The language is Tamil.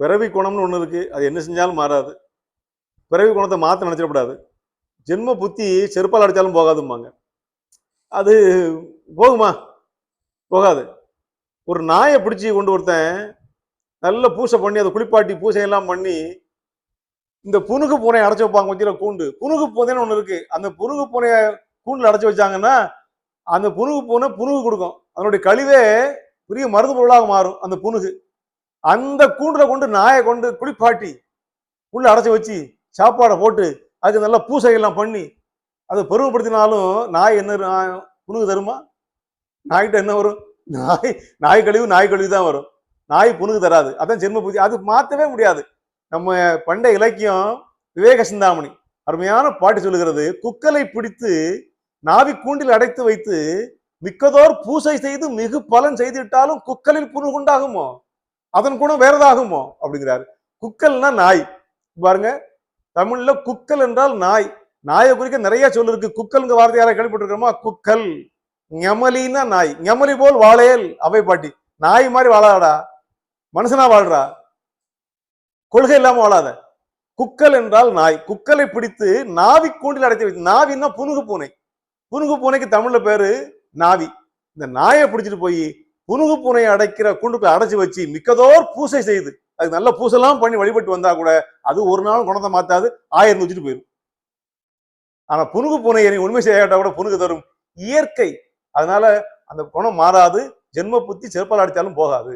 பிறவி குணம்னு ஒண்ணு இருக்கு. அது என்ன செஞ்சாலும் மாறாது. பிறவி குணத்தை மாத்த நினைச்சிடக்கூடாது. ஜென்ம புத்தி செருப்பால் அடிச்சாலும் போகாதும்பாங்க. அது போகுமா? போகாது. ஒரு நாயை பிடிச்சி கொண்டு ஒருத்தன் நல்ல பூசை பண்ணி அதை குளிப்பாட்டி பூசை எல்லாம் பண்ணி இந்த புனுகு பூனையை அடைச்சு வைப்பாங்க வச்சுல கூண்டு. புனுகு பூனைன்னு ஒண்ணு இருக்கு. அந்த புனுகு பூனைய கூண்டுல அடைச்சு வச்சாங்கன்னா அந்த புனுகு பூனை புனுகு கொடுக்கும். அதனுடைய கழிவே பெரிய மருந்து பொருளாக மாறும் அந்த புனுகு. அந்த கூண்டுல கொண்டு நாயை கொண்டு குளிப்பாட்டி உள்ள அடைச்சு வச்சு சாப்பாடை போட்டு அதுக்கு நல்லா பூசை எல்லாம் பண்ணி அதை பெருமைப்படுத்தினாலும் நாய் என்ன புனுகு தருமா? நாய்கிட்ட என்ன வரும்? நாய் கழிவு தான் வரும். நாய் புனுகு தராது. அதான் ஜென்ம புத்தி. அது மாற்றவே முடியாது. நம்ம பண்டைய இலக்கியம் விவேக சிந்தாமணி அருமையான பாட்டு சொல்லுகிறது, குக்கலை பிடித்து நாவி கூண்டில் அடைத்து வைத்து மிக்கதோர் பூசை செய்து மிகு பலன் செய்துவிட்டாலும் குக்கலில் புனுகு உண்டாகுமோ, அதன் குணம் வேறதாகுமோ அப்படிங்கிறாரு. குக்கல்னா நாய். பாருங்க, தமிழ்ல குக்கல் என்றால் நாய். நாயை குறிக்க நிறைய சொல்லு இருக்கு. குக்கல்ங்க வார்த்தை யாரை கேள்விப்பட்டிருக்கிறோமா? குக்கல். ஞமலின்னா நாய். ஞமலி போல் வாழையல் அவை பாட்டி. நாய் மாதிரி வாழாடா, மனுஷனா வாழ்றா, கொள்கை இல்லாம வாழாத. குக்கல் என்றால் நாய். குக்கலை பிடித்து நாவி கூண்டில் அடைத்து வைத்து. நாவின்னா புனுகு பூனை. புனுகு பூனைக்கு தமிழ்ல பேரு நாவி. இந்த நாயை பிடிச்சிட்டு போய் புனுகு பூனையை அடைக்கிற கூண்டு போய் அடைச்சு வச்சு மிக்கதோர் பூசை செய்து அதுக்கு நல்ல பூசெல்லாம் பண்ணி வழிபட்டு வந்தா கூட அது ஒரு நாள் குணத்தை மாத்தாது, 1000 வச்சுட்டு போயிடும். ஆனா புனுகு பூனையை உண்மை செய்யாட்டா கூட புனுகு தரும். இயற்கை. அதனால அந்த குணம் மாறாது. ஜென்ம புத்தி செருப்பால் அடித்தாலும் போகாது.